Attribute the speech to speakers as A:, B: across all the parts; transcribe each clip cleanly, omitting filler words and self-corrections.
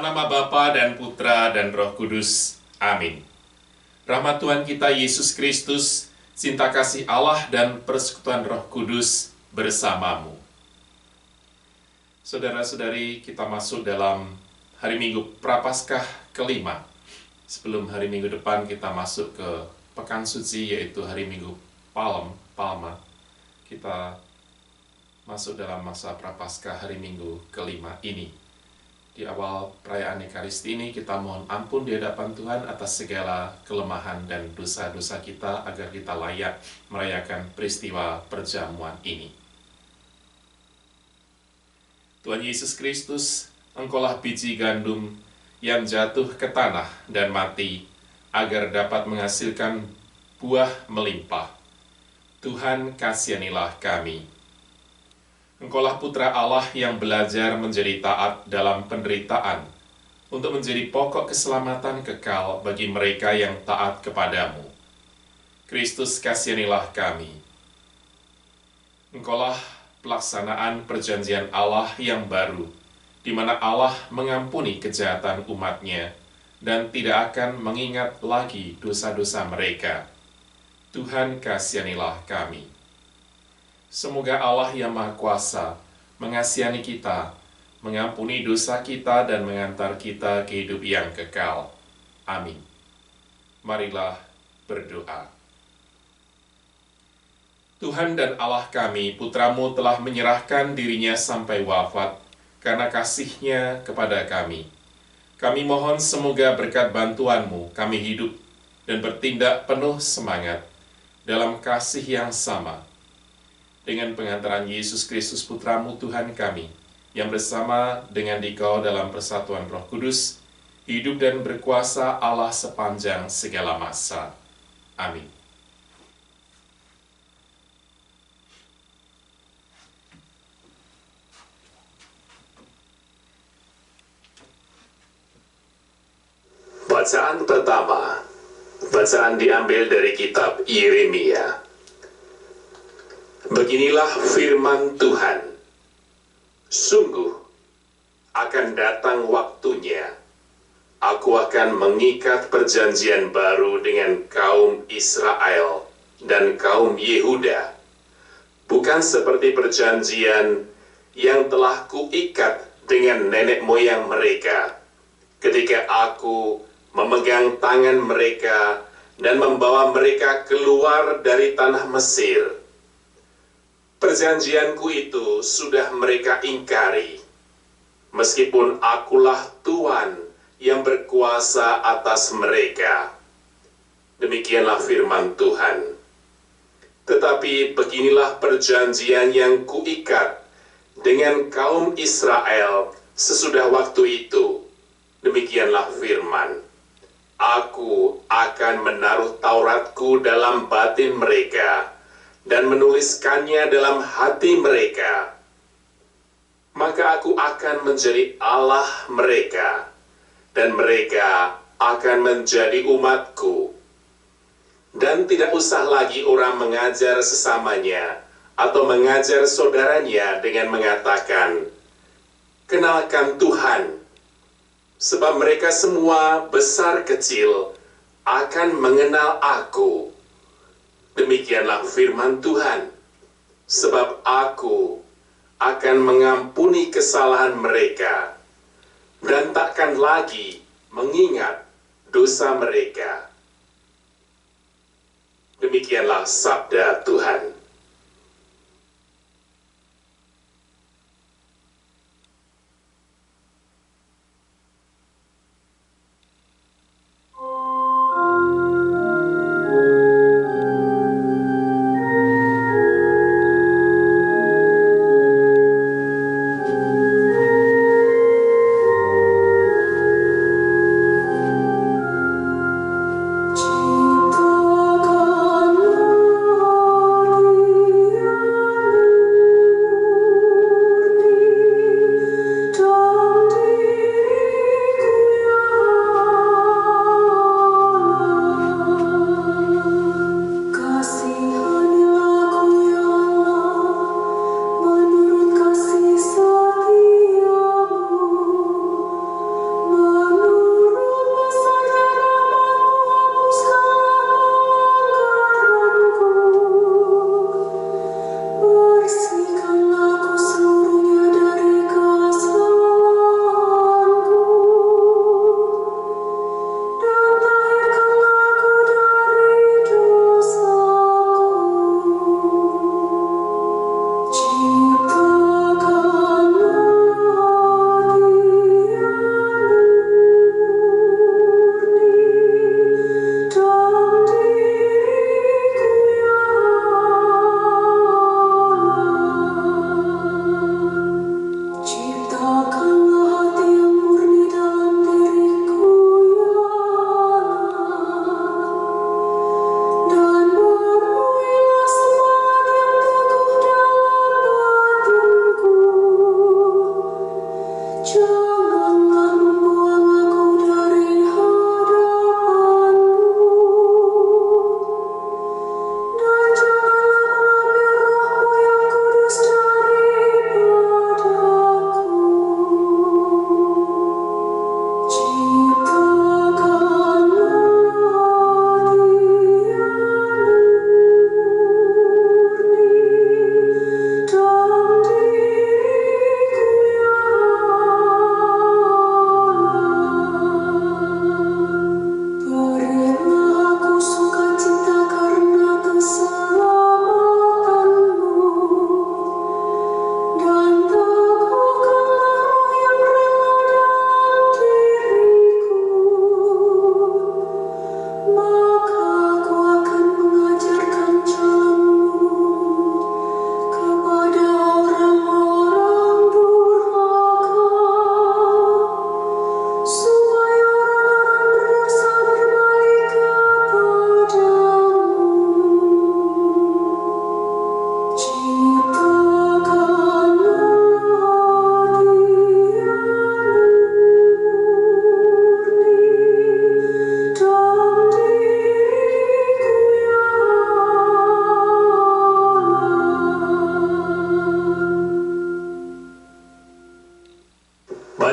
A: nama Bapa dan Putra dan Roh Kudus. Amin. Rahmat Tuhan kita Yesus Kristus, cinta kasih Allah dan persekutuan Roh Kudus bersamamu. Saudara-saudari, kita masuk dalam hari Minggu Prapaskah kelima. Sebelum hari Minggu depan kita masuk ke Pekan Suci, yaitu hari Minggu Palma. Kita masuk dalam masa Prapaskah hari Minggu kelima ini. Di awal perayaan Ekaristi ini kita mohon ampun di hadapan Tuhan atas segala kelemahan dan dosa-dosa kita agar kita layak merayakan peristiwa perjamuan ini. Tuhan Yesus Kristus, Engkaulah biji gandum yang jatuh ke tanah dan mati agar dapat menghasilkan buah melimpah. Tuhan, kasihanilah kami. Engkaulah Putra Allah yang belajar menjadi taat dalam penderitaan untuk menjadi pokok keselamatan kekal bagi mereka yang taat kepadamu. Kristus, kasihanilah kami. Engkaulah pelaksanaan perjanjian Allah yang baru, di mana Allah mengampuni kejahatan umat-Nya dan tidak akan mengingat lagi dosa-dosa mereka. Tuhan, kasihanilah kami. Semoga Allah yang Maha Kuasa mengasihani kita, mengampuni dosa kita, dan mengantar kita ke hidup yang kekal. Amin. Marilah berdoa. Tuhan dan Allah kami, Putra-Mu telah menyerahkan dirinya sampai wafat karena kasih-Nya kepada kami. Kami mohon semoga berkat bantuan-Mu kami hidup dan bertindak penuh semangat dalam kasih yang sama. Dengan pengantaran Yesus Kristus Putra-Mu Tuhan kami, yang bersama dengan Dikau dalam persatuan Roh Kudus, hidup dan berkuasa Allah sepanjang segala masa. Amin.
B: Bacaan pertama, bacaan diambil dari kitab Yeremia. Beginilah firman Tuhan, sungguh akan datang waktunya, aku akan mengikat perjanjian baru dengan kaum Israel dan kaum Yehuda, bukan seperti perjanjian yang telah kuikat dengan nenek moyang mereka, ketika aku memegang tangan mereka dan membawa mereka keluar dari tanah Mesir. Perjanjianku itu sudah mereka ingkari, meskipun akulah Tuhan yang berkuasa atas mereka. Demikianlah firman Tuhan. Tetapi beginilah perjanjian yang kuikat dengan kaum Israel sesudah waktu itu. Demikianlah firman. Aku akan menaruh Tauratku dalam batin mereka dan menuliskannya dalam hati mereka. Maka aku akan menjadi Allah mereka, dan mereka akan menjadi umatku. Dan tidak usah lagi orang mengajar sesamanya, atau mengajar saudaranya dengan mengatakan, kenalkan Tuhan, sebab mereka semua besar kecil akan mengenal aku. Demikianlah firman Tuhan, sebab aku akan mengampuni kesalahan mereka dan takkan lagi mengingat dosa mereka. Demikianlah sabda Tuhan.
C: Cintakanlah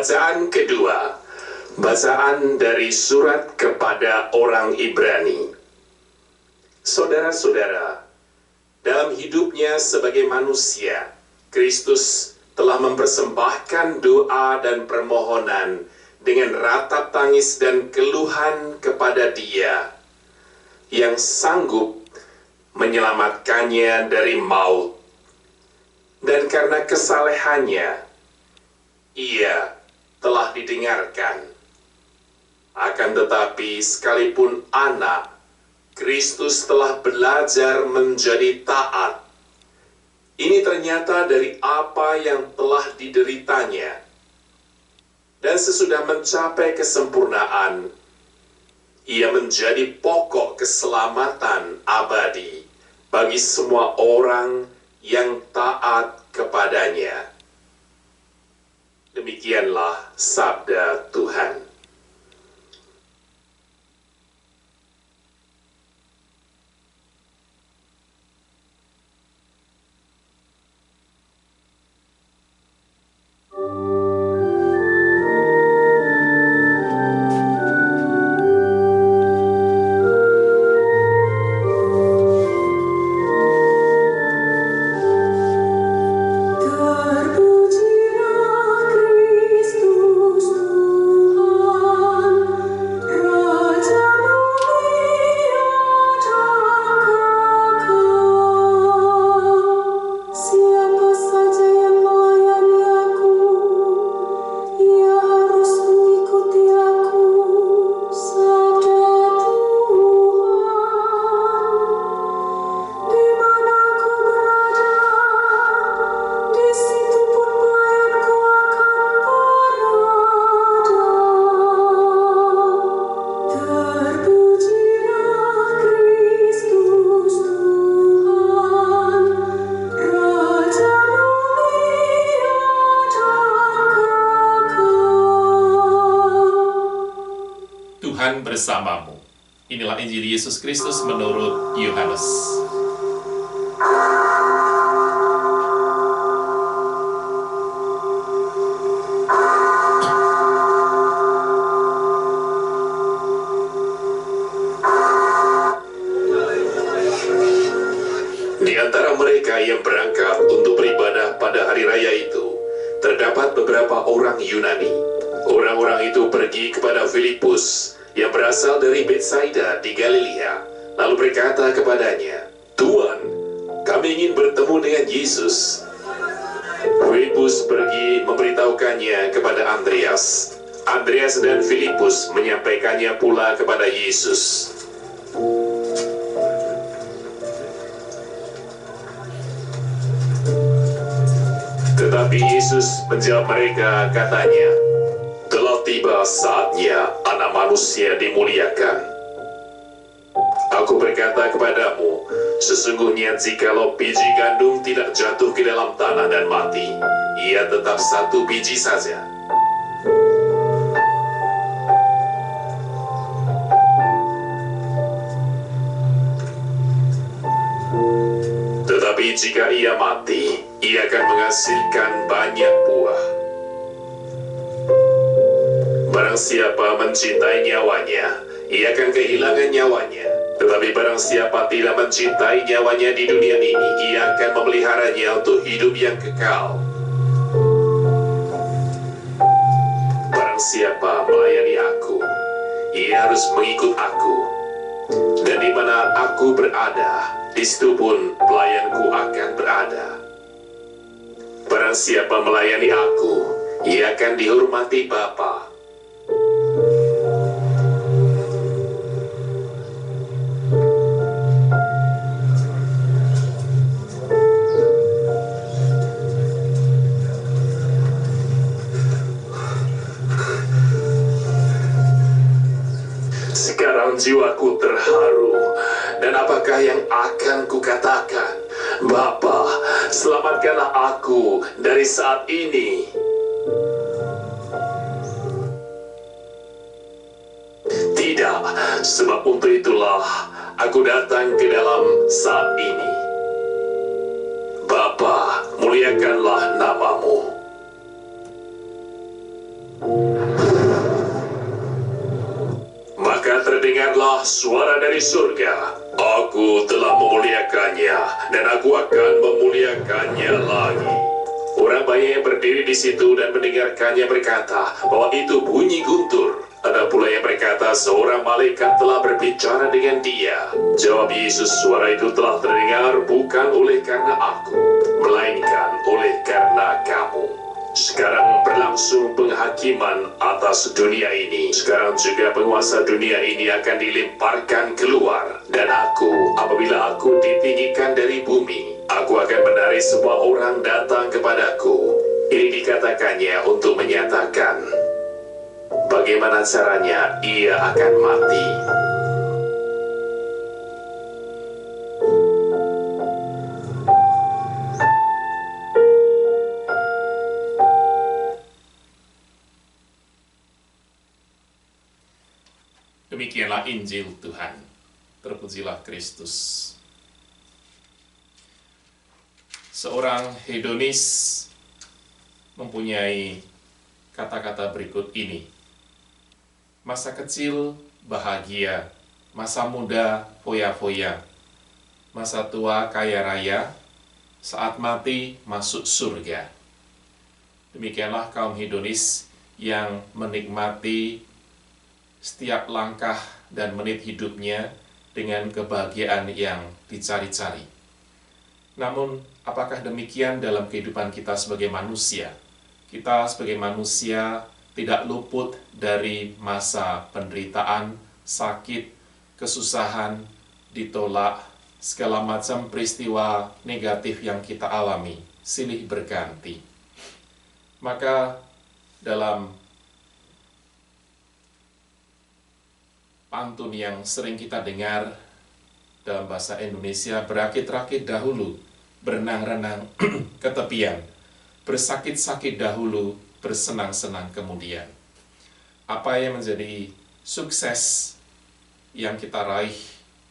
B: Bacaan kedua, bacaan dari surat kepada orang Ibrani. Saudara-saudara, dalam hidupnya sebagai manusia, Kristus telah mempersembahkan doa dan permohonan dengan ratap tangis dan keluhan kepada Dia yang sanggup menyelamatkannya dari maut. Dan karena kesalehannya, Ia telah didengarkan. Akan tetapi sekalipun anak, Kristus telah belajar menjadi taat. Ini ternyata dari apa yang telah dideritanya. Dan sesudah mencapai kesempurnaan, Ia menjadi pokok keselamatan abadi bagi semua orang yang taat kepadanya. Demikianlah sabda Tuhan.
A: Tuhan bersamamu. Inilah Injil Yesus Kristus menurut Yohanes.
B: Di antara mereka yang berangkat untuk beribadah pada hari raya itu, terdapat beberapa orang Yunani. Orang-orang itu pergi kepada Filipus yang berasal dari Betsaida di Galilea, lalu berkata kepadanya, "Tuan, kami ingin bertemu dengan Yesus." Filipus pergi memberitahukannya kepada Andreas. Andreas dan Filipus menyampaikannya pula kepada Yesus. Tetapi Yesus menjawab mereka, katanya, "Telah tiba saatnya Anak Manusia dimuliakan. Aku berkata kepadamu, sesungguhnya jikalau biji gandum tidak jatuh ke dalam tanah dan mati, ia tetap satu biji saja. Tetapi jika ia mati, ia akan menghasilkan banyak buah. Barang siapa mencintai nyawanya, ia akan kehilangan nyawanya. Tetapi barang siapa tidak mencintai nyawanya di dunia ini, ia akan memeliharanya untuk hidup yang kekal. Barang siapa melayani aku, ia harus mengikut aku. Dan di mana aku berada, di situ pun pelayanku akan berada. Barang siapa melayani aku, ia akan dihormati Bapa. Sekarang jiwaku terharu, dan apakah yang akan kukatakan? Bapa, selamatkanlah aku dari saat ini. Tidak, sebab untuk itulah aku datang ke dalam saat ini. Bapa, muliakanlah namamu. dengarlah suara dari surga. Aku telah memuliakannya, dan aku akan memuliakannya lagi. Orang banyak yang berdiri di situ dan mendengarkannya berkata bahwa itu bunyi guntur. Ada pula yang berkata seorang malaikat telah berbicara dengan dia. Jawab Yesus, suara itu telah terdengar bukan oleh karena aku, melainkan oleh karena kamu. Sekarang berlangsung penghakiman atas dunia ini. Sekarang juga penguasa dunia ini akan dilemparkan keluar. Dan apabila aku ditinggikan dari bumi, aku akan menarik semua orang datang kepadaku. Ini dikatakannya untuk menyatakan bagaimana caranya ia akan mati.
A: Demikianlah Injil Tuhan. Terpujilah Kristus. Seorang hedonis mempunyai kata-kata berikut ini. Masa kecil bahagia, masa muda foya-foya, masa tua kaya raya, saat mati masuk surga. Demikianlah kaum hedonis yang menikmati setiap langkah dan menit hidupnya dengan kebahagiaan yang dicari-cari. Namun, apakah demikian dalam kehidupan kita sebagai manusia? Kita sebagai manusia tidak luput dari masa penderitaan, sakit, kesusahan, ditolak, segala macam peristiwa negatif yang kita alami, silih berganti. Maka dalam pantun yang sering kita dengar dalam bahasa Indonesia, berakit-rakit dahulu, berenang-renang ke tepian, bersakit-sakit dahulu, bersenang-senang kemudian. Apa yang menjadi sukses yang kita raih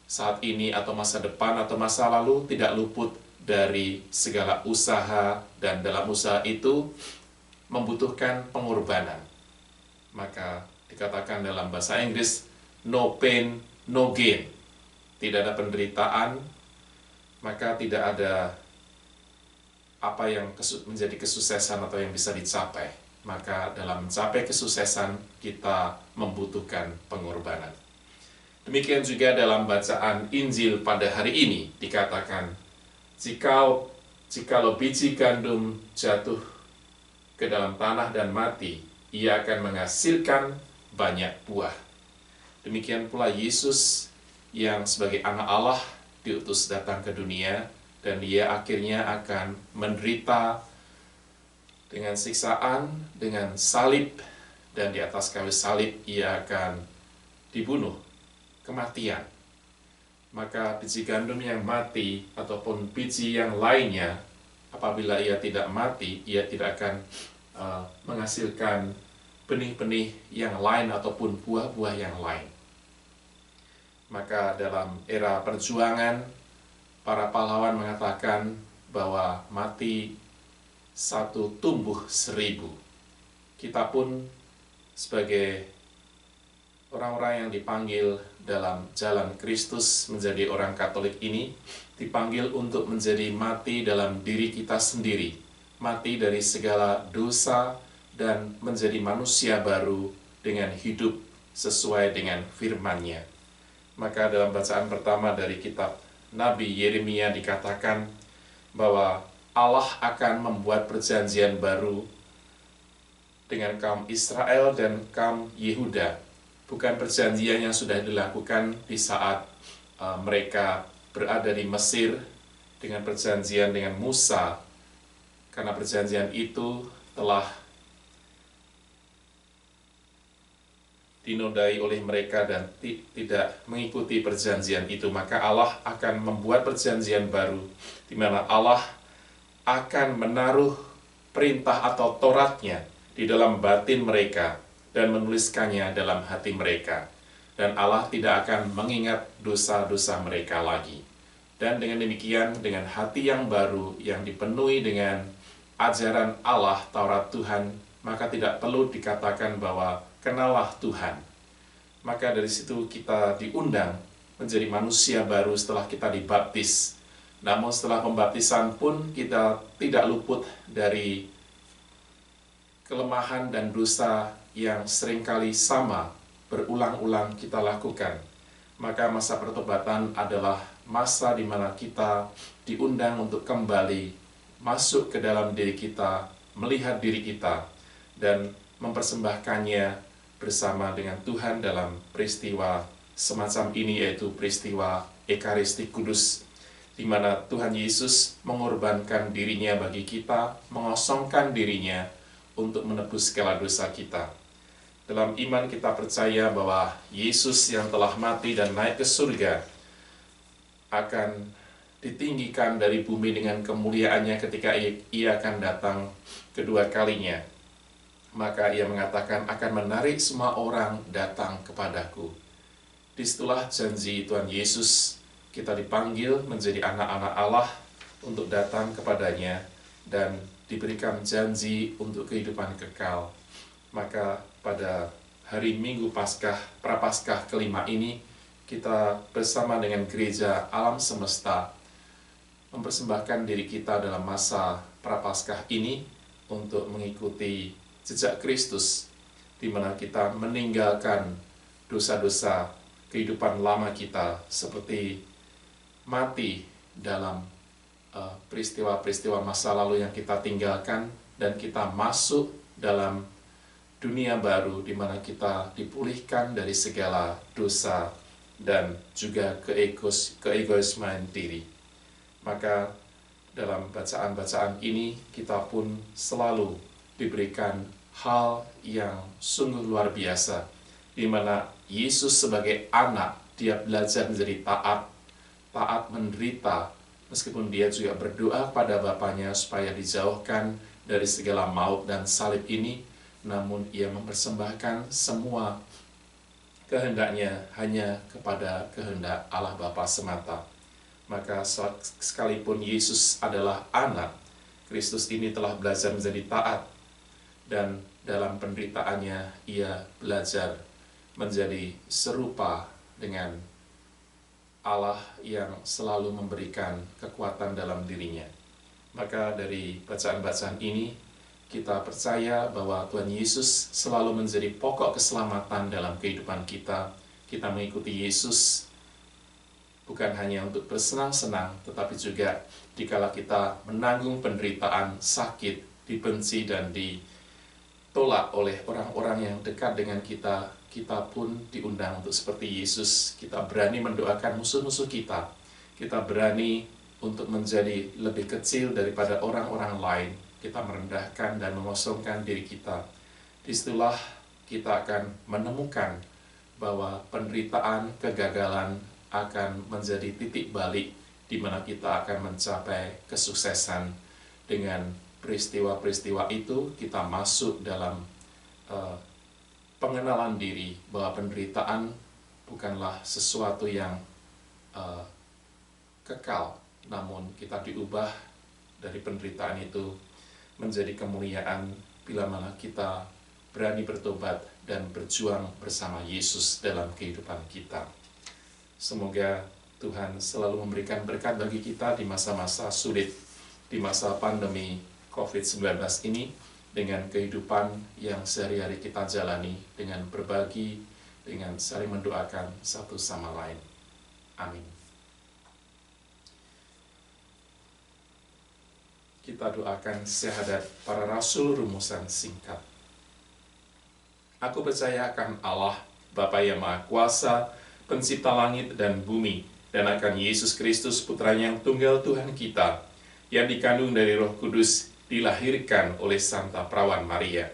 A: saat ini atau masa depan atau masa lalu tidak luput dari segala usaha, dan dalam usaha itu membutuhkan pengorbanan. Maka dikatakan dalam bahasa Inggris, no pain, no gain. Tidak ada penderitaan, maka tidak ada apa yang menjadi kesuksesan atau yang bisa dicapai. Maka dalam mencapai kesuksesan, kita membutuhkan pengorbanan. Demikian juga dalam bacaan Injil pada hari ini, dikatakan, jikalau biji gandum jatuh ke dalam tanah dan mati, ia akan menghasilkan banyak buah. Demikian pula Yesus yang sebagai anak Allah diutus datang ke dunia, dan dia akhirnya akan menderita dengan siksaan, dengan salib, dan di atas kayu salib ia akan dibunuh, kematian. Maka biji gandum yang mati ataupun biji yang lainnya, apabila ia tidak mati, ia tidak akan menghasilkan benih-benih yang lain ataupun buah-buah yang lain. Maka dalam era perjuangan, para pahlawan mengatakan bahwa mati satu tumbuh 1000. Kita pun sebagai orang-orang yang dipanggil dalam jalan Kristus menjadi orang Katolik ini, dipanggil untuk menjadi mati dalam diri kita sendiri, mati dari segala dosa, dan menjadi manusia baru dengan hidup sesuai dengan firman-Nya. Maka dalam bacaan pertama dari kitab Nabi Yeremia dikatakan bahwa Allah akan membuat perjanjian baru dengan kaum Israel dan kaum Yehuda. Bukan perjanjian yang sudah dilakukan di saat mereka berada di Mesir dengan perjanjian dengan Musa, karena perjanjian itu telah dinodai oleh mereka dan tidak mengikuti perjanjian itu. Maka Allah akan membuat perjanjian baru, di mana Allah akan menaruh perintah atau Tauratnya di dalam batin mereka dan menuliskannya dalam hati mereka. Dan Allah tidak akan mengingat dosa-dosa mereka lagi. Dan dengan demikian, dengan hati yang baru, yang dipenuhi dengan ajaran Allah, Taurat Tuhan, maka tidak perlu dikatakan bahwa kenallah Tuhan. maka dari situ kita diundang menjadi manusia baru setelah kita dibaptis. Namun setelah pembaptisan pun kita tidak luput dari kelemahan dan dosa yang seringkali sama berulang-ulang kita lakukan. Maka masa pertobatan adalah masa di mana kita diundang untuk kembali masuk ke dalam diri kita, melihat diri kita, dan mempersembahkannya bersama dengan Tuhan dalam peristiwa semacam ini, yaitu peristiwa Ekaristik Kudus, di mana Tuhan Yesus mengorbankan dirinya bagi kita, mengosongkan dirinya untuk menebus segala dosa kita. Dalam iman kita percaya bahwa Yesus yang telah mati dan naik ke surga akan ditinggikan dari bumi dengan kemuliaannya ketika ia akan datang kedua kalinya. Maka ia mengatakan akan menarik semua orang datang kepadaku. Disitulah janji Tuhan Yesus, kita dipanggil menjadi anak-anak Allah untuk datang kepadanya dan diberikan janji untuk kehidupan kekal. Maka pada hari Minggu Paskah, Prapaskah kelima ini, kita bersama dengan gereja alam semesta mempersembahkan diri kita dalam masa Prapaskah ini untuk mengikuti jejak Kristus, di mana kita meninggalkan dosa-dosa kehidupan lama kita, seperti mati dalam peristiwa-peristiwa masa lalu yang kita tinggalkan, dan kita masuk dalam dunia baru di mana kita dipulihkan dari segala dosa dan juga keegoismen diri. Maka dalam bacaan-bacaan ini kita pun selalu diberikan hal yang sungguh luar biasa, di mana Yesus sebagai anak, dia belajar menjadi taat menderita, meskipun dia juga berdoa pada Bapanya supaya dijauhkan dari segala maut dan salib ini, namun ia mempersembahkan semua kehendaknya hanya kepada kehendak Allah Bapa semata. Maka sekalipun Yesus adalah anak, Kristus ini telah belajar menjadi taat, dan dalam penderitaannya ia belajar menjadi serupa dengan Allah yang selalu memberikan kekuatan dalam dirinya. Maka dari bacaan-bacaan ini kita percaya bahwa Tuhan Yesus selalu menjadi pokok keselamatan dalam kehidupan kita. Kita mengikuti Yesus bukan hanya untuk bersenang-senang, tetapi juga dikala kita menanggung penderitaan, sakit, dibenci, dan ditolak oleh orang-orang yang dekat dengan kita, kita pun diundang untuk seperti Yesus. Kita berani mendoakan musuh-musuh kita. Kita berani untuk menjadi lebih kecil daripada orang-orang lain. Kita merendahkan dan mengosongkan diri kita. Disitulah kita akan menemukan bahwa penderitaan, kegagalan akan menjadi titik balik di mana kita akan mencapai kesuksesan. Dengan peristiwa-peristiwa itu kita masuk dalam pengenalan diri bahwa penderitaan bukanlah sesuatu yang kekal, namun kita diubah dari penderitaan itu menjadi kemuliaan bila mana kita berani bertobat dan berjuang bersama Yesus dalam kehidupan kita. Semoga Tuhan selalu memberikan berkat bagi kita di masa-masa sulit, di masa pandemi COVID-19 ini, dengan kehidupan yang sehari-hari kita jalani, dengan berbagi, dengan saling mendoakan satu sama lain. Amin. Kita doakan syahadat para rasul rumusan singkat. Aku percaya akan Allah, Bapa yang Maha Kuasa, Pencipta langit dan bumi, dan akan Yesus Kristus, Putranya yang tunggal Tuhan kita, yang dikandung dari Roh Kudus, dilahirkan oleh Santa Perawan Maria.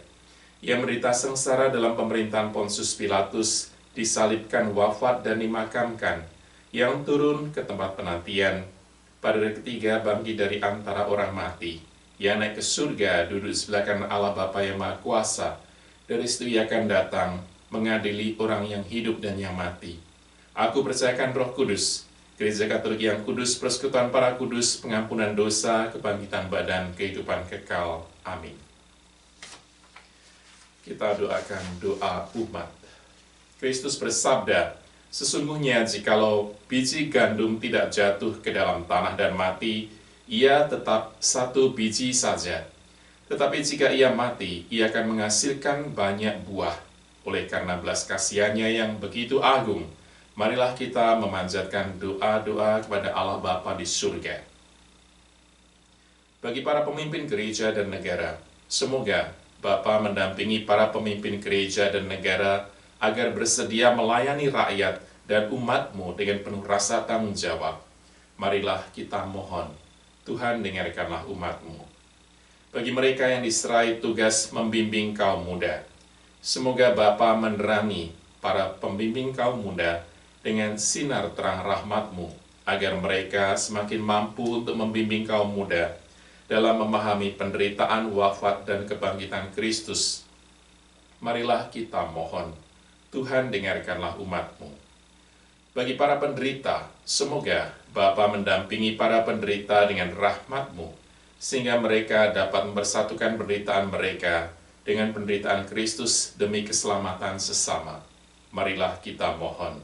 A: Ia menderita sengsara dalam pemerintahan Pontius Pilatus, disalibkan, wafat, dan dimakamkan, yang turun ke tempat penantian, pada hari ketiga bangkit dari antara orang mati, yang naik ke surga, duduk sebelah kanan Allah Bapa yang Maha Kuasa. Dari situ ia akan datang, mengadili orang yang hidup dan yang mati. Aku percayakan Roh Kudus, Gereja Katolik yang kudus, persekutuan para kudus, pengampunan dosa, kebangkitan badan, kehidupan kekal. Amin. Kita doakan doa umat. Kristus bersabda, "Sesungguhnya jikalau biji gandum tidak jatuh ke dalam tanah dan mati, ia tetap satu biji saja. Tetapi jika ia mati, ia akan menghasilkan banyak buah. Oleh karena belas kasihannya yang begitu agung, marilah kita memanjatkan doa-doa kepada Allah Bapa di surga." Bagi para pemimpin gereja dan negara, semoga Bapa mendampingi para pemimpin gereja dan negara agar bersedia melayani rakyat dan umat-Mu dengan penuh rasa tanggung jawab. Marilah kita mohon, Tuhan dengarkanlah umat-Mu. Bagi mereka yang diserai tugas membimbing kaum muda, semoga Bapa menerangi para pembimbing kaum muda dengan sinar terang rahmat-Mu, agar mereka semakin mampu untuk membimbing kaum muda dalam memahami penderitaan, wafat, dan kebangkitan Kristus. Marilah kita mohon, Tuhan dengarkanlah umat-Mu. Bagi para penderita, semoga Bapa mendampingi para penderita dengan rahmat-Mu, sehingga mereka dapat mempersatukan penderitaan mereka dengan penderitaan Kristus demi keselamatan sesama. Marilah kita mohon,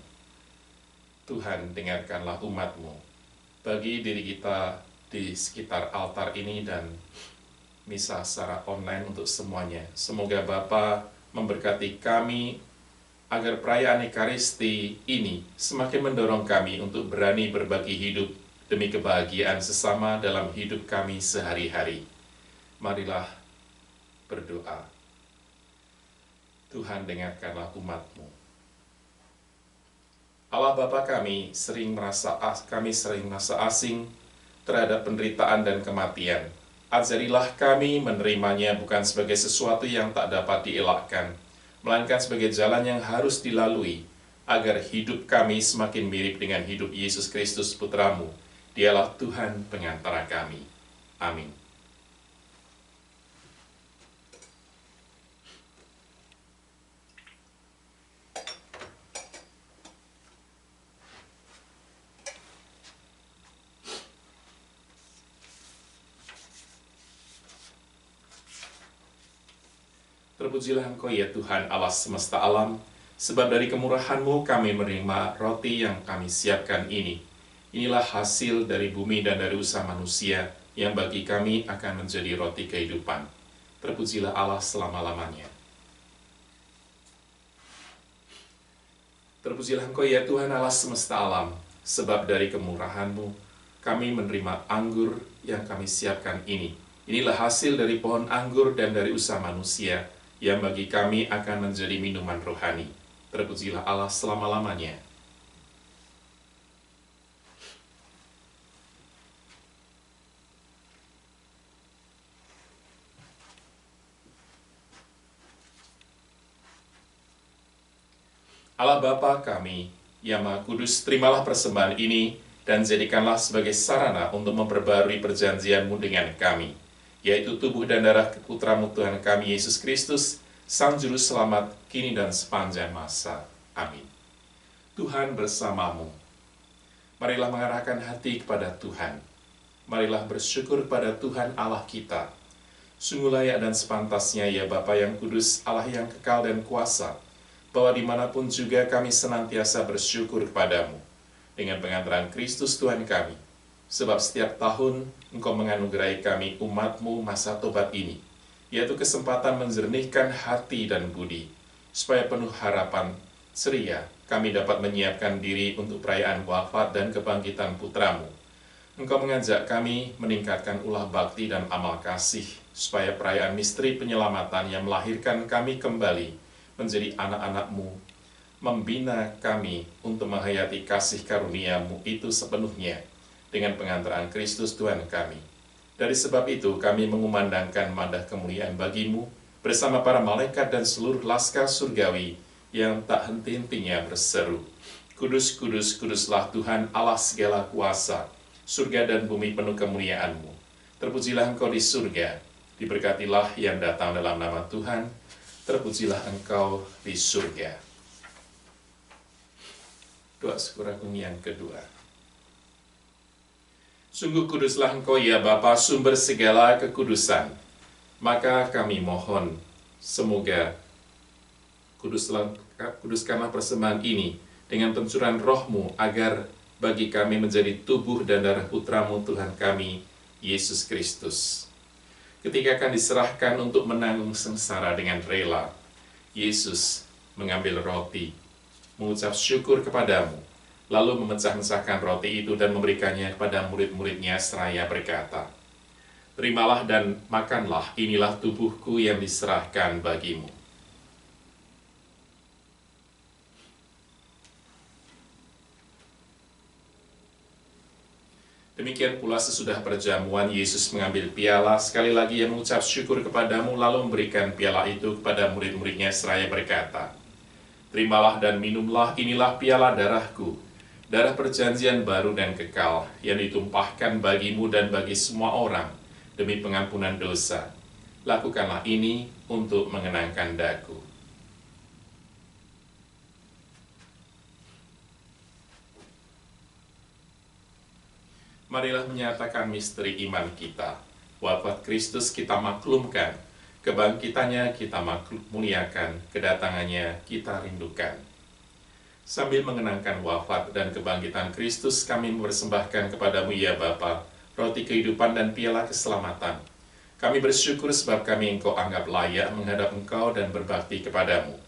A: Tuhan dengarkanlah umat-Mu. Bagi diri kita di sekitar altar ini dan misa secara online untuk semuanya, semoga Bapa memberkati kami agar perayaan Ekaristi ini semakin mendorong kami untuk berani berbagi hidup demi kebahagiaan sesama dalam hidup kami sehari-hari. Marilah berdoa. Tuhan dengarkanlah umat-Mu. Allah Bapa kami sering merasa asing terhadap penderitaan dan kematian. Ajarilah kami menerimanya bukan sebagai sesuatu yang tak dapat dielakkan, melainkan sebagai jalan yang harus dilalui, agar hidup kami semakin mirip dengan hidup Yesus Kristus Putra-Mu. Dialah Tuhan pengantara kami. Amin. Terpujilah Engkau ya Tuhan Allah semesta alam, sebab dari kemurahan-Mu kami menerima roti yang kami siapkan ini. Inilah hasil dari bumi dan dari usaha manusia, yang bagi kami akan menjadi roti kehidupan. Terpujilah Allah selama-lamanya. Terpujilah Engkau ya Tuhan Allah semesta alam, sebab dari kemurahan-Mu kami menerima anggur yang kami siapkan ini. Inilah hasil dari pohon anggur dan dari usaha manusia, yang bagi kami akan menjadi minuman rohani. Terpujilah Allah selama-lamanya. Allah Bapa kami, yang Maha Kudus, terimalah persembahan ini dan jadikanlah sebagai sarana untuk memperbarui perjanjian-Mu dengan kami, yaitu tubuh dan darah Putra-Mu Tuhan kami Yesus Kristus, Sang Juru Selamat, kini dan sepanjang masa. Amin. Tuhan bersamamu. Marilah mengarahkan hati kepada Tuhan. Marilah bersyukur kepada Tuhan Allah kita. Sungguh layak dan sepantasnya ya Bapa yang kudus, Allah yang kekal dan kuasa, bahwa dimanapun juga kami senantiasa bersyukur kepadamu, dengan pengantaran Kristus Tuhan kami. Sebab setiap tahun Engkau menganugerahi kami umat-Mu masa tobat ini, yaitu kesempatan menjernihkan hati dan budi, supaya penuh harapan ceria kami dapat menyiapkan diri untuk perayaan wafat dan kebangkitan Putra-Mu. Engkau mengajak kami meningkatkan ulah bakti dan amal kasih, supaya perayaan misteri penyelamatan yang melahirkan kami kembali menjadi anak-anak-Mu, membina kami untuk menghayati kasih karunia-Mu itu sepenuhnya, dengan pengantaran Kristus Tuhan kami. Dari sebab itu kami mengumandangkan mandah kemuliaan bagi-Mu bersama para malaikat dan seluruh laskar surgawi yang tak henti-hentinya berseru, Kudus, kudus, kuduslah Tuhan Allah segala kuasa, surga dan bumi penuh kemuliaan-Mu. Terpujilah Engkau di surga, diberkatilah yang datang dalam nama Tuhan, terpujilah Engkau di surga. Doa syukur agung yang kedua. Sungguh kuduslah Engkau ya Bapa, sumber segala kekudusan. Maka kami mohon, semoga Kuduskanlah persembahan ini dengan pencurahan roh-Mu, agar bagi kami menjadi tubuh dan darah Putra-Mu Tuhan kami, Yesus Kristus. Ketika akan diserahkan untuk menanggung sengsara dengan rela, Yesus mengambil roti, mengucap syukur kepadamu, lalu memecah-mecahkan roti itu dan memberikannya kepada murid-muridnya seraya berkata, "Terimalah dan makanlah, inilah tubuhku yang diserahkan bagimu." Demikian pula sesudah perjamuan, Yesus mengambil piala, sekali lagi Ia mengucap syukur kepadamu, lalu memberikan piala itu kepada murid-muridnya seraya berkata, "Terimalah dan minumlah, inilah piala darahku, darah perjanjian baru dan kekal, yang ditumpahkan bagimu dan bagi semua orang, demi pengampunan dosa. Lakukanlah ini untuk mengenangkan daku." Marilah menyatakan misteri iman kita. Wafat Kristus kita maklumkan, kebangkitannya kita muliakan, kedatangannya kita rindukan. Sambil mengenangkan wafat dan kebangkitan Kristus, kami mempersembahkan kepadamu ya Bapa, roti kehidupan dan piala keselamatan. Kami bersyukur sebab kami Engkau anggap layak menghadap Engkau dan berbakti kepadamu.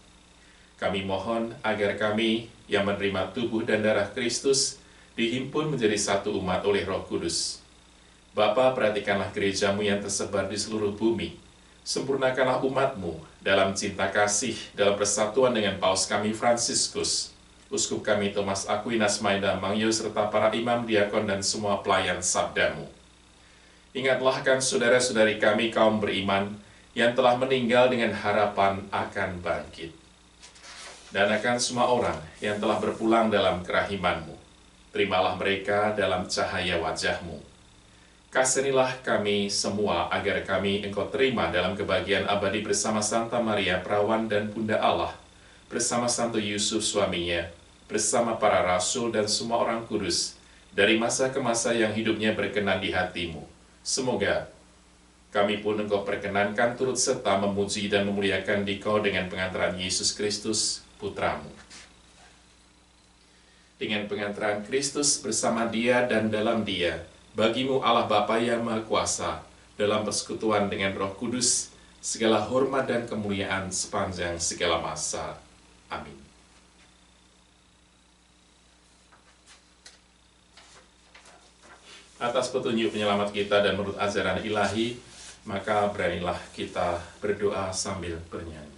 A: Kami mohon agar kami yang menerima tubuh dan darah Kristus dihimpun menjadi satu umat oleh Roh Kudus. Bapa, perhatikanlah gerejamu yang tersebar di seluruh bumi. Sempurnakanlah umatmu dalam cinta kasih, dalam persatuan dengan Paus kami Fransiskus, Uskup kami Thomas Aquinas Maeda Mangyo, serta para imam, diakon, dan semua pelayan sabdamu. Ingatlah akan saudara-saudari kami kaum beriman yang telah meninggal dengan harapan akan bangkit. Dan akan semua orang yang telah berpulang dalam kerahimanmu. Terimalah mereka dalam cahaya wajah-Mu. Kasihanilah kami semua agar kami Engkau terima dalam kebahagiaan abadi bersama Santa Maria Perawan dan Bunda Allah, bersama Santo Yusuf suaminya, bersama para rasul dan semua orang kudus, dari masa ke masa yang hidupnya berkenan di hati-Mu. Semoga kami pun Engkau perkenankan turut serta memuji dan memuliakan Dikau dengan pengantaran Yesus Kristus, Putra-Mu. Dengan pengantaran Kristus bersama Dia dan dalam Dia, bagimu Allah Bapa yang Maha Kuasa, dalam persekutuan dengan Roh Kudus, segala hormat dan kemuliaan sepanjang segala masa. Amin. Atas petunjuk penyelamat kita dan menurut ajaran ilahi, maka beranilah kita berdoa sambil bernyanyi.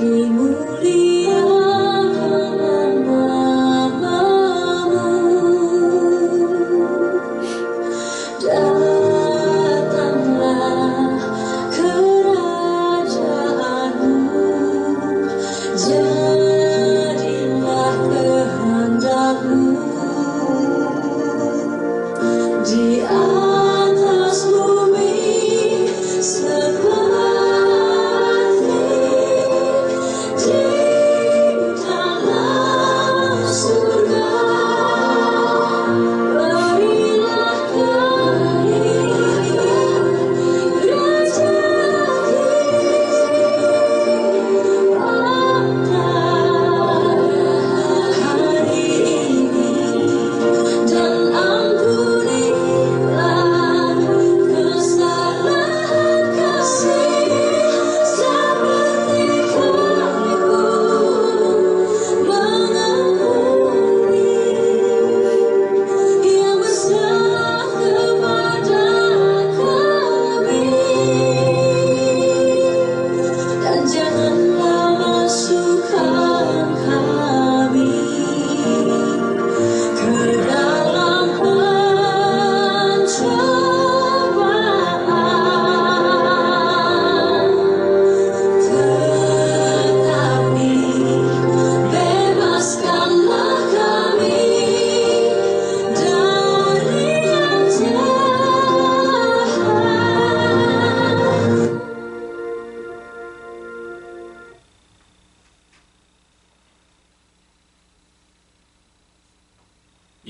C: Dimuliakan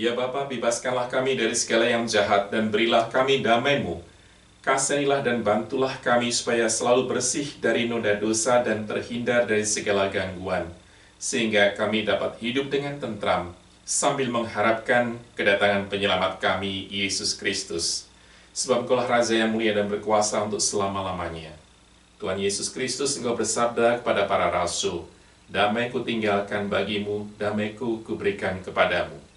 A: Ya Bapa, bebaskanlah kami dari segala yang jahat dan berilah kami damai-Mu. Kasihanilah dan bantulah kami supaya selalu bersih dari noda dosa dan terhindar dari segala gangguan, sehingga kami dapat hidup dengan tentram, sambil mengharapkan kedatangan penyelamat kami, Yesus Kristus. Sebab Engkaulah Raja yang mulia dan berkuasa untuk selama-lamanya. Tuhan Yesus Kristus, Engkau bersabda kepada para rasul, "Damai ku tinggalkan bagimu, damai ku kuberikan kepadamu."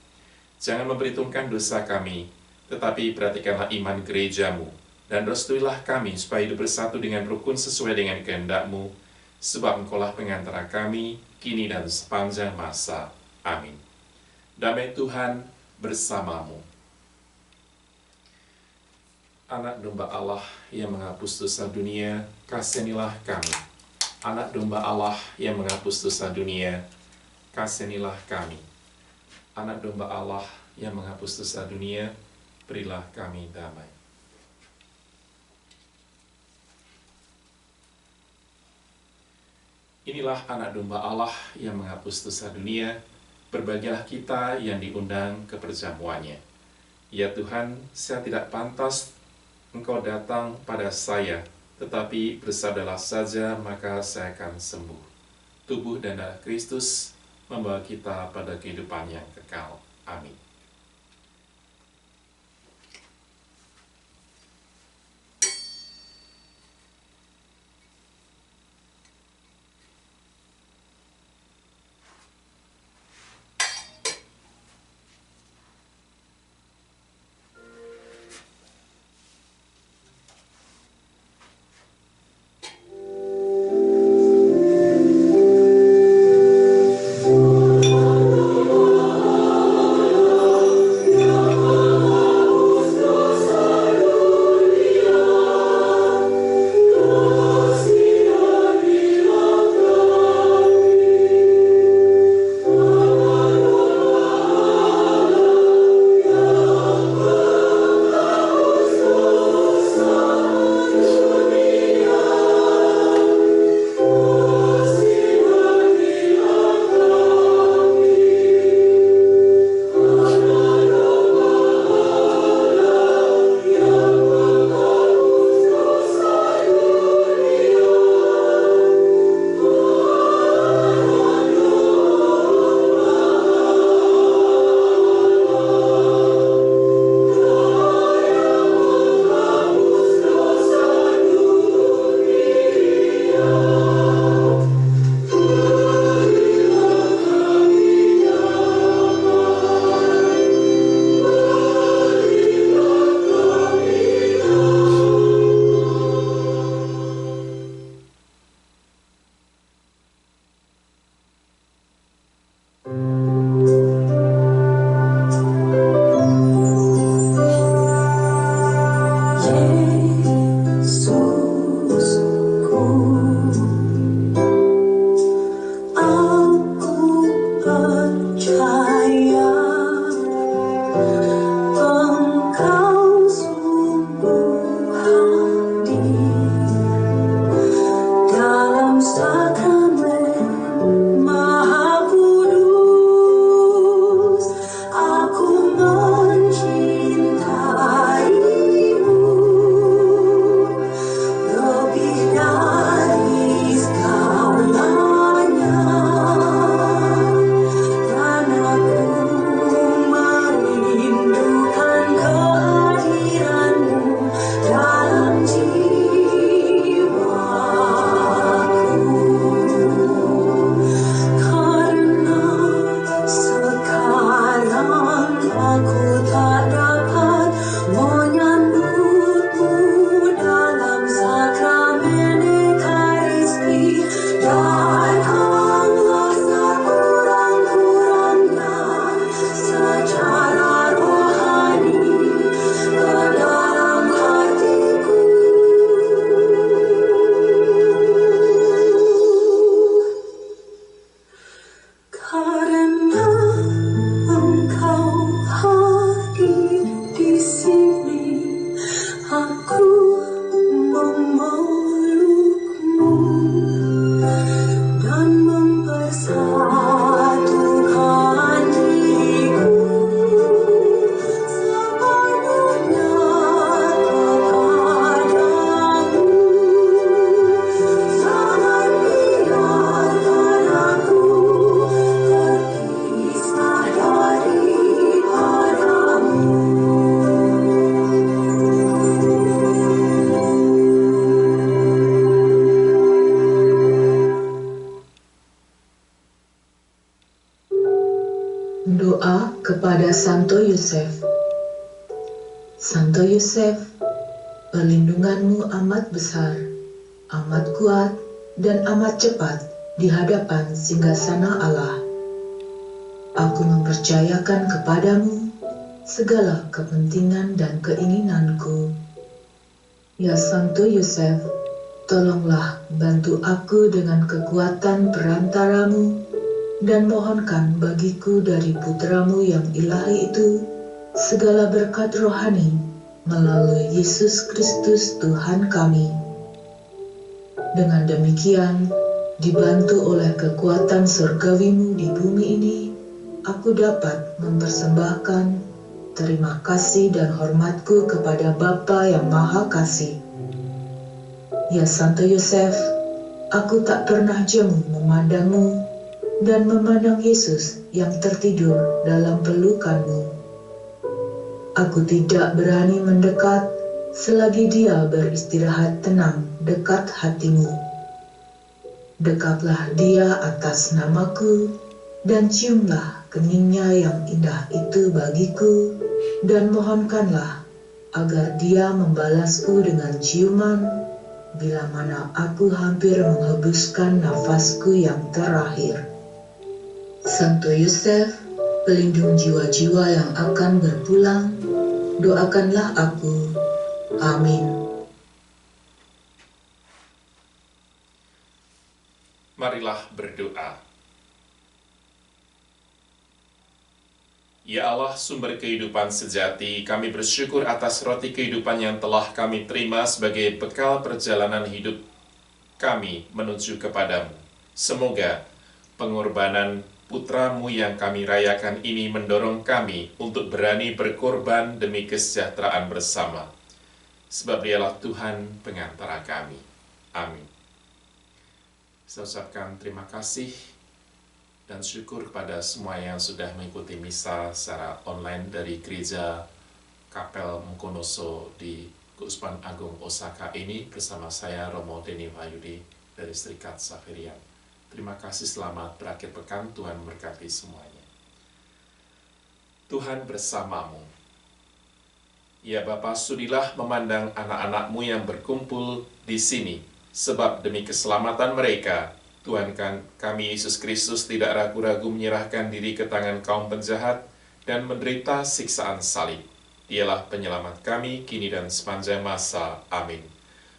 A: Jangan memperhitungkan dosa kami, tetapi perhatikanlah iman gerejamu, dan restuilah kami supaya hidup bersatu dengan rukun sesuai dengan kehendak-Mu, sebab Engkaulah pengantara kami, kini dan sepanjang masa. Amin. Damai Tuhan bersamamu. Anak domba Allah yang menghapus dosa dunia, kasihanilah kami. Anak domba Allah yang menghapus dosa dunia, kasihanilah kami. Anak domba Allah yang menghapus dosa dunia, berilah kami damai. Inilah anak domba Allah yang menghapus dosa dunia, berbahagialah kita yang diundang ke perjamuannya. Ya Tuhan, saya tidak pantas Engkau datang pada saya, tetapi bersabdalah saja maka saya akan sembuh. Tubuh dan darah Kristus membawa kita pada kehidupan yang kekal. Amin.
C: Doa kepada Santo Yosef. Santo Yosef, perlindunganmu amat besar, amat kuat, dan amat cepat di hadapan singgasana Allah. Aku mempercayakan kepadamu segala kepentingan dan keinginanku. Ya Santo Yosef, tolonglah bantu aku dengan kekuatan perantaramu, dan mohonkan bagiku dari putramu yang ilahi itu segala berkat rohani melalui Yesus Kristus Tuhan kami. Dengan demikian, dibantu oleh kekuatan surgawimu di bumi ini, aku dapat mempersembahkan terima kasih dan hormatku kepada Bapa yang Maha Kasih. Ya Santo Yosef, aku tak pernah jemu memandangmu dan memandang Yesus yang tertidur dalam pelukanmu. Aku tidak berani mendekat selagi dia beristirahat tenang dekat hatimu. Dekaplah dia atas namaku, dan ciumlah keningnya yang indah itu bagiku, dan mohonkanlah agar dia membalasku dengan ciuman bila mana aku hampir menghembuskan nafasku yang terakhir. Santo Yosef, pelindung jiwa-jiwa yang akan berpulang, doakanlah aku. Amin.
A: Marilah berdoa. Ya Allah, sumber kehidupan sejati, kami bersyukur atas roti kehidupan yang telah kami terima sebagai bekal perjalanan hidup kami menuju kepadamu. Semoga pengorbanan Putramu yang kami rayakan ini mendorong kami untuk berani berkorban demi kesejahteraan bersama. Sebab dialah Tuhan pengantara kami. Amin. Saya ucapkan terima kasih dan syukur kepada semua yang sudah mengikuti misa secara online dari Gereja Kapel Mukonoso di Keuskupan Agung Osaka ini bersama saya Romo Deni Wahyudi dari Serikat Xaverian. Terima kasih, selamat berakhir pekan, Tuhan memberkati semuanya. Tuhan bersamamu. Ya Bapa, sudilah memandang anak-anak-Mu yang berkumpul di sini, sebab demi keselamatan mereka, Tuhan kami Yesus Kristus tidak ragu-ragu menyerahkan diri ke tangan kaum penjahat dan menderita siksaan salib. Dialah penyelamat kami, kini dan sepanjang masa. Amin.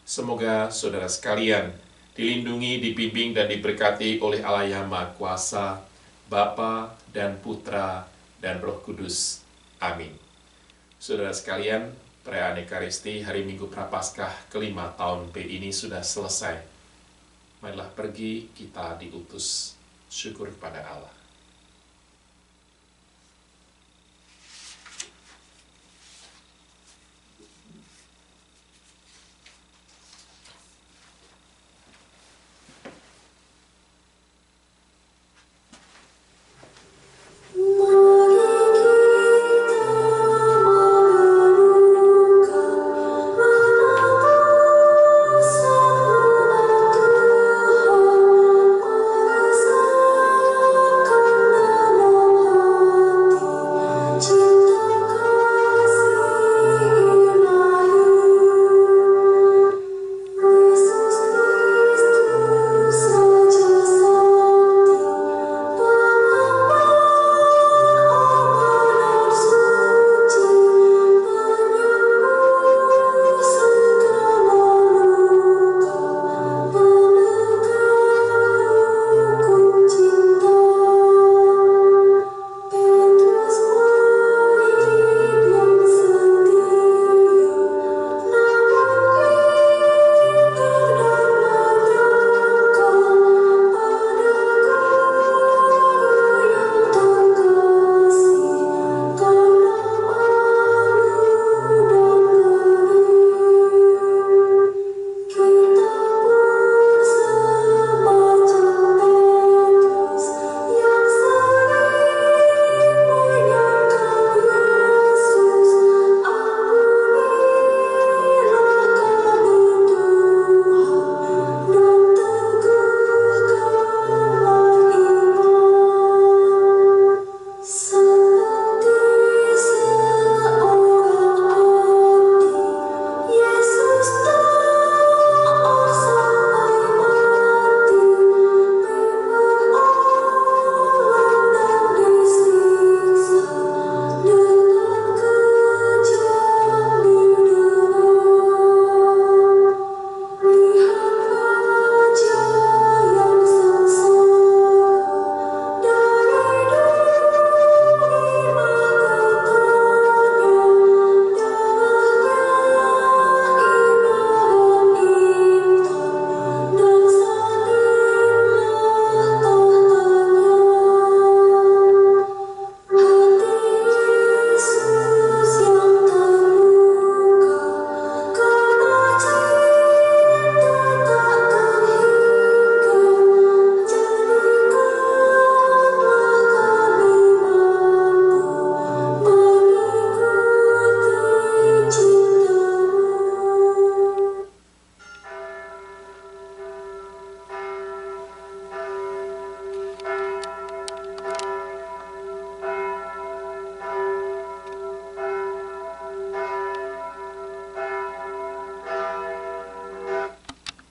A: Semoga saudara sekalian dilindungi, dibimbing, dan diberkati oleh Allah yang Maha Kuasa, Bapa dan Putra dan Roh Kudus. Amin. Saudara sekalian, perayaan Ekaristi hari Minggu Prapaskah kelima tahun B ini sudah selesai. Marilah pergi, kita diutus. Syukur kepada Allah.